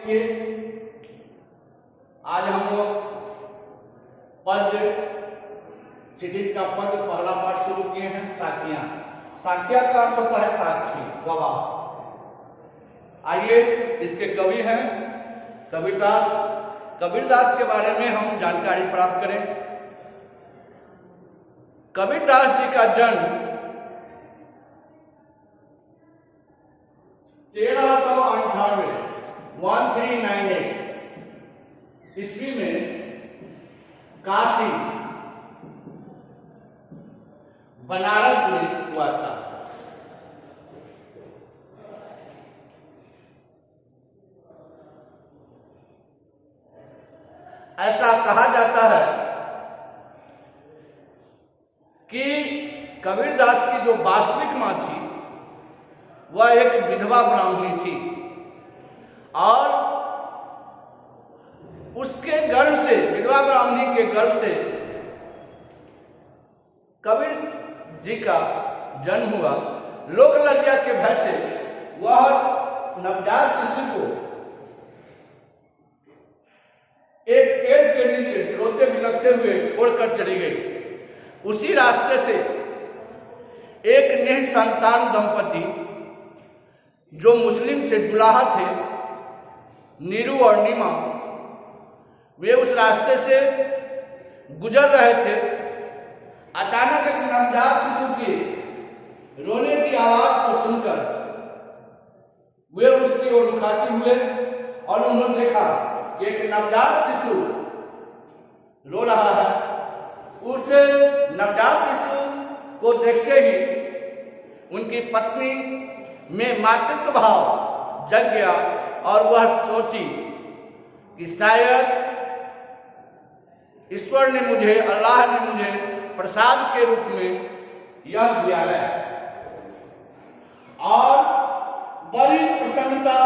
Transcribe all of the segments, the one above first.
देखिए, आज हम लोग पद्य चिठित का पद्य पहला पाठ शुरू किए हैं। साखियां, साखिया का अर्थ होता है साक्षी, गवाह। आइए, इसके कवि हैं कबीरदास। कबीरदास के बारे में हम जानकारी प्राप्त करें। कबीरदास जी का जन्म 1398 ईस्वी में काशी बनारस में हुआ था। ऐसा कहा जाता है कि कबीरदास की जो वास्तविक मां थी वह एक विधवा ब्राह्मणी थी और उसके गर्भ से, विधवा ब्राह्मणी के गर्भ से कबीर जी का जन्म हुआ। लोक लज्जा के भय से वह नवजात शिशु को एक पेड़ के नीचे रोते बिलखते हुए छोड़कर चली गई। उसी रास्ते से एक निसंतान दंपति जो मुस्लिम थे, जुलाहा थे, नीरू और नीमा, वे उस रास्ते से गुजर रहे थे। अचानक एक नवजात शिशु की रोने की आवाज को सुनकर वे उसकी ओर लुकाते हुए और उन्होंने देखा कि एक नवजात शिशु रो रहा है। उस नवजात शिशु को देखते ही उनकी पत्नी में मातृत्व भाव जग गया और वह सोची कि शायद ईश्वर ने मुझे, अल्लाह ने मुझे प्रसाद के रूप में यह दिया है। और बड़ी प्रसन्नता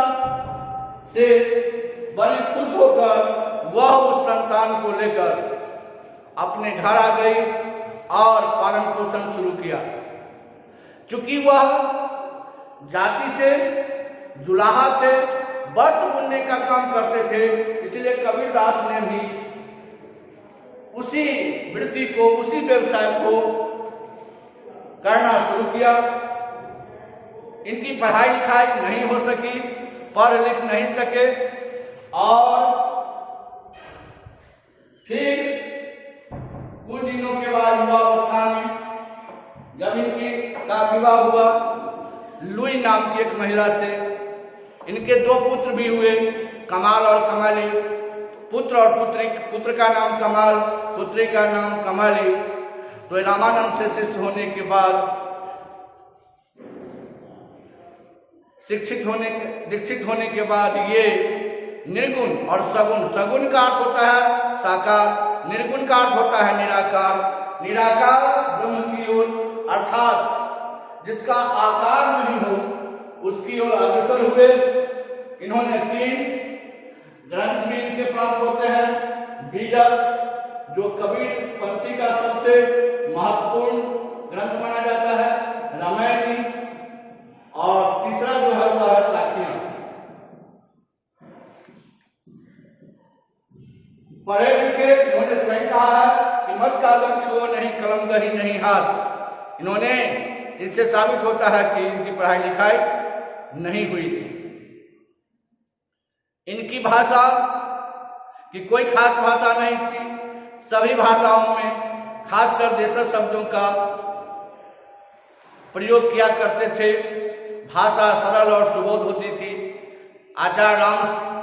से, बड़ी खुश होकर वह उस संतान को लेकर अपने घर आ गई और पालन पोषण शुरू किया। चूंकि वह जाति से जुलाहा थे, वस्त्र बुनने का काम करते थे, इसलिए कबीरदास ने भी उसी वृत्ति को, उसी व्यवसाय को करना शुरू किया। इनकी पढ़ाई लिखाई नहीं हो सकी, पढ़ लिख नहीं सके और फिर कुछ दिनों के बाद युवावस्था में जब इनकी का विवाह हुआ लुई नाम की एक महिला से, इनके दो पुत्र भी हुए, कमाल और कमाली। पुत्र और पुत्री, पुत्र का नाम कमाल, पुत्री का नाम कमाली। तो रामानंद से शिष्य होने के बाद दीक्षित होने के बाद ये निर्गुण और सगुण, सगुण का अर्थ होता है साकार, निर्गुण का अर्थ होता है निराकार। निराकार ब्रह्म की ओर, अर्थात जिसका आकार नहीं हो उसकी ओर अग्रसर हुए। इन्होंने 3 ग्रंथ भी इनके प्राप्त होते हैं। बीजक जो कबीर पंथी का सबसे महत्वपूर्ण ग्रंथ माना जाता है, रामायणी, और तीसरा जो है वह है साखियां। पढ़े लिखे इन्होंने स्वयं कहा है कि मस कागज छुओ नहीं, कलम दही नहीं हाथ। इन्होंने, इससे साबित होता है कि इनकी पढ़ाई लिखाई नहीं हुई थी। इनकी भाषा की कोई खास भाषा नहीं थी। सभी भाषाओं में खासकर देशज शब्दों का प्रयोग किया करते थे। भाषा सरल और सुबोध होती थी। आचार्य रामचंद्र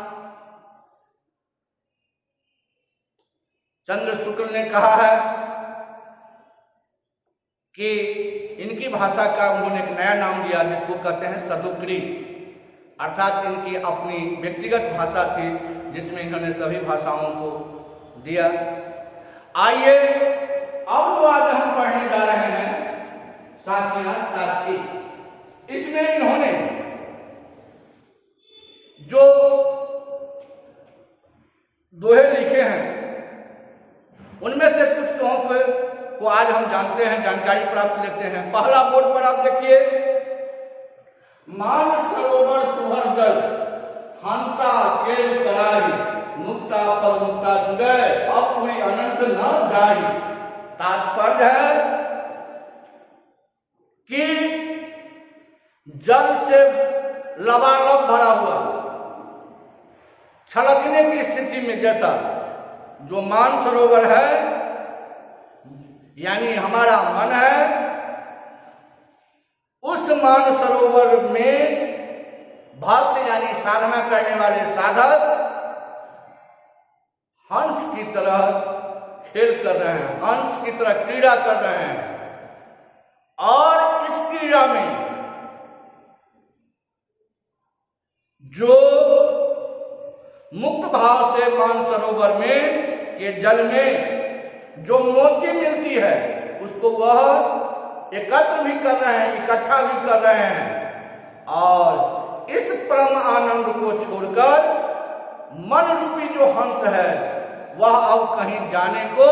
शुक्ल ने कहा है कि इनकी भाषा का उन्होंने एक नया नाम दिया जिसको कहते हैं सदुक्री, अर्थात इनकी अपनी व्यक्तिगत भाषा थी जिसमें इन्होंने सभी भाषाओं को दिया। आइए अब जो आज हम पढ़ने जा रहे हैं साखियां, साक्षी। इसमें इन्होंने जो दोहे लिखे हैं उनमें से कुछ दोहों को आज हम जानते हैं, जानकारी प्राप्त लेते हैं। पहला बोर्ड पर आप देखिए, मान सरोवर तुहर जल हंसा केल कराई, मुक्ता पर मुक्ता जुगे, अब पूरी अनंत न जाई। तात्पर्य है कि जल से लबालब भरा हुआ छलकने की स्थिति में, जैसा जो मानसरोवर है यानी हमारा मन है, उस मानसरोवर में भक्त यानी साधना करने वाले साधक हंस की तरह खेल कर रहे हैं, हंस की तरह क्रीड़ा कर रहे हैं। और इस क्रीड़ा में जो मुक्त भाव से मानसरोवर में के जल में जो मोती मिलती है, उसको वह एकत्र भी कर रहे हैं, इकट्ठा भी कर रहे हैं। और इस परम आनंद को छोड़कर मन रूपी जो हंस है, वह अब कहीं जाने को,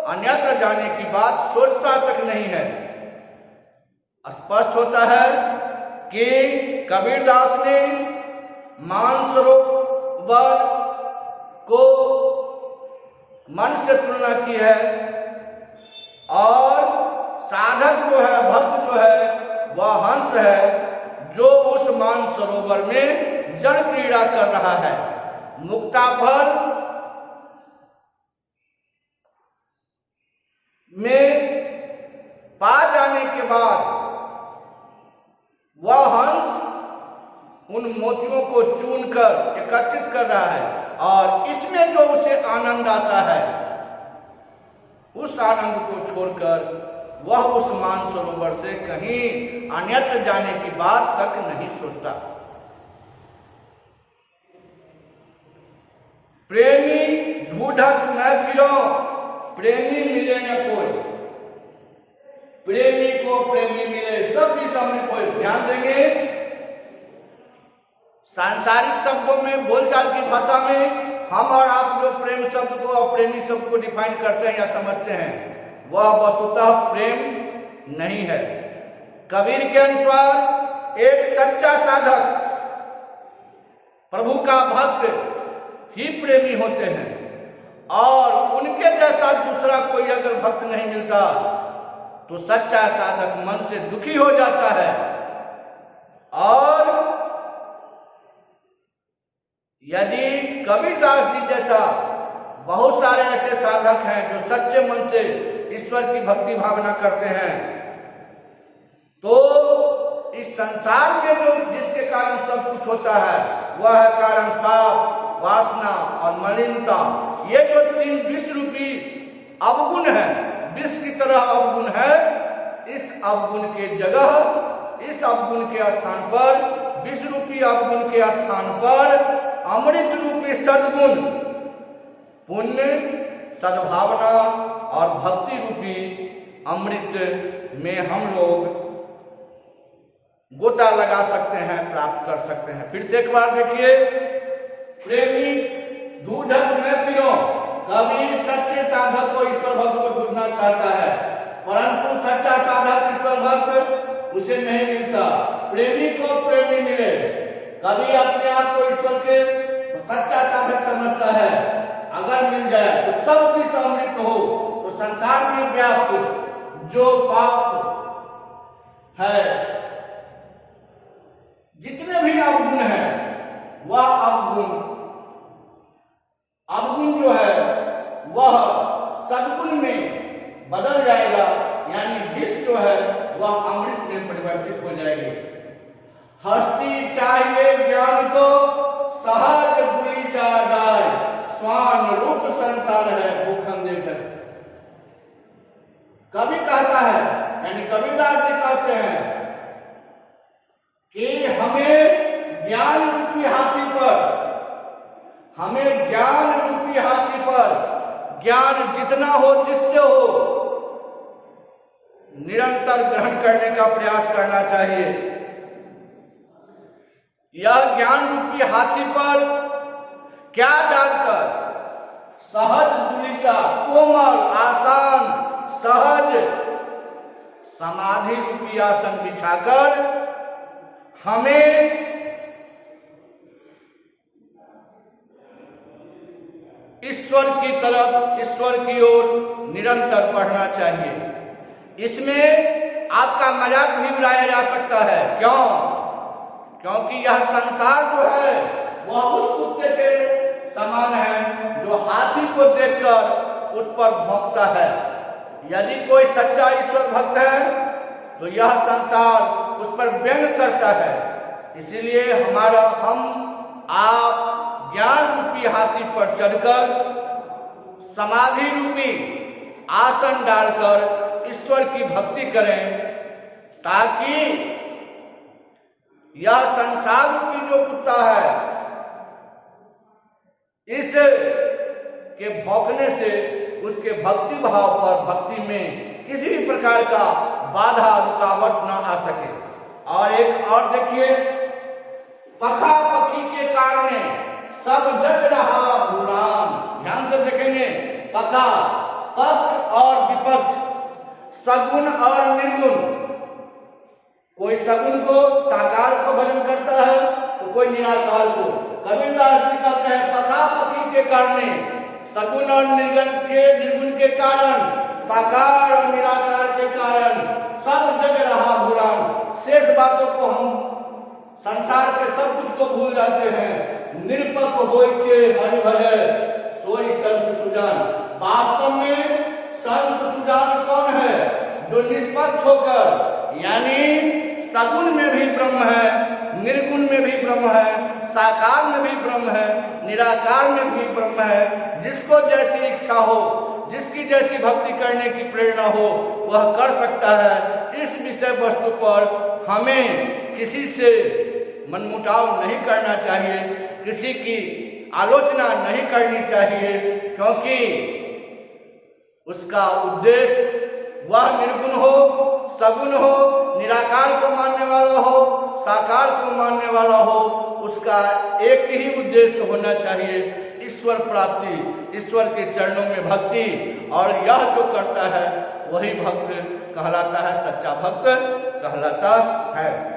अन्यत्र जाने की बात सोचता तक नहीं है। स्पष्ट होता है कि कबीरदास ने मानसरोवर को मन से तुलना की है, और साधक जो है, भक्त जो है, वह हंस है जो उस मानसरोवर में जल क्रीड़ा कर रहा है। मुक्ताफल में पा जाने के बाद वह हंस उन मोतियों को चुनकर एकत्रित कर रहा है, और इसमें जो उसे आनंद आता है, उस आनंद को छोड़कर वह उस मानसरोवर से कहीं अन्यत्र जाने की बात तक नहीं सोचता। प्रेमी ढूंढत न फिरो, प्रेमी मिले न कोई, प्रेमी को प्रेमी मिले, सब भी सामने कोई। ध्यान देंगे, सांसारिक शब्दों में, बोलचाल की भाषा में हम और आप जो प्रेम शब्द को और प्रेमी शब्द को डिफाइन करते हैं या समझते हैं, वह वस्तुतः प्रेम नहीं है। कबीर के अनुसार एक सच्चा साधक, प्रभु का भक्त ही प्रेमी होते हैं, और उनके जैसा दूसरा कोई अगर भक्त नहीं मिलता तो सच्चा साधक मन से दुखी हो जाता है। और यदि कबीरदास जी जैसा बहुत सारे ऐसे साधक हैं जो सच्चे मन से ईश्वर की भक्ति भावना करते हैं, तो इस संसार में जो जिसके कारण सब कुछ होता है, वह है कारण पाप, वासना और मलिनता। ये जो तीन विष रूपी अवगुण है, विष की तरह अवगुण है, इस अवगुण के जगह, इस अवगुण के स्थान पर, विष रूपी अवगुण के स्थान पर अमृत रूपी सद्गुण, पुण्य, सद्भावना और भक्ति रूपी अमृत में हम लोग गोता लगा सकते हैं, प्राप्त कर सकते हैं। फिर से एक बार देखिए, प्रेमी ढूंढत न फिरो, कबीर सच्चे साधक को, ईश्वर भक्त को ढूंढना चाहता है, परंतु सच्चा साधक ईश्वर भक्त उसे नहीं मिलता। प्रेमी को प्रेमी मिले, कभी अपने आप को ईश्वर के सच्चा साधक समझता है, अगर मिल जाए तो सब भी सम्मिलित हो, तो संसार में व्याप्त जो पाप है, जितने भी अवगुण है, वह अवगुण जो है वह सद्गुण में बदल जाएगा, यानी विष जो है वह अमृत में परिवर्तित हो जाएगी। हस्ती चाहिए ज्ञान को, सहज बुरी चाय, स्वान रूप संसार है भूखन देकर। कवि कहता है, यानी कबीरदास जी कहते हैं कि हमें ज्ञान रूपी हाथी पर, हमें ज्ञान रूपी हाथी पर, ज्ञान जितना हो, जिससे हो, निरंतर ग्रहण करने का प्रयास करना चाहिए। यह ज्ञान रूपी हाथी पर क्या डालकर, सहज दुलिचा, कोमल, आसान, सहज समाधि रूपी आसन बिछाकर हमें ईश्वर की तरफ, ईश्वर की ओर निरंतर बढ़ना चाहिए। इसमें आपका मजाक भी उड़ाया जा सकता है। क्यों? क्योंकि यह संसार जो है वह उस कुत्ते के समान है जो हाथी को देखकर उस पर भौंकता है। यदि कोई सच्चा ईश्वर भक्त है तो यह संसार उस पर व्यंग करता है। इसीलिए हम आप ज्ञान रूपी हाथी पर चढ़कर समाधि रूपी आसन डालकर ईश्वर की भक्ति करें, ताकि यह संसार रूपी जो कुत्ता है इस के भौंकने से उसके भक्ति भाव पर, भक्ति में किसी भी प्रकार का बाधा रुकावट न आ सके। और एक और देखिए, पखा पखी के कारण सब जग रहा गुलाम। ध्यान से देखेंगे, पखा पक्ष और विपक्ष, सगुण और निर्गुण। कोई सगुण को, साकार को भजन करता है तो कोई निराकार को। कबीरदास जी कहते हैं पखा पखी के कारण, सगुण और निर्गुण के कारण, साकार और निराकार के कारण सब जग रहा भूलान। शेष बातों को हम संसार के सब कुछ को भूल जाते हैं। निरपक्ष होय के हरि भजय सोई संत सुजान। वास्तव में संत सुजान कौन है? जो निष्पक्ष होकर, यानी सगुण में भी ब्रह्म है, निर्गुण में भी ब्रह्म है, साकार में भी ब्रह्म है, निराकार में भी ब्रह्म है। जिसको जैसी इच्छा हो, जिसकी जैसी भक्ति करने की प्रेरणा हो वह कर सकता है। इस विषय वस्तु पर हमें किसी से मनमुटाव नहीं करना चाहिए, किसी की आलोचना नहीं करनी चाहिए, क्योंकि उसका उद्देश्य वह निर्गुण हो, सगुण हो, निराकार को मानने वाला हो, साकार को मानने वाला हो, उसका एक ही उद्देश्य होना चाहिए, ईश्वर प्राप्ति, ईश्वर के चरणों में भक्ति। और यह जो करता है वही भक्त कहलाता है, सच्चा भक्त कहलाता है।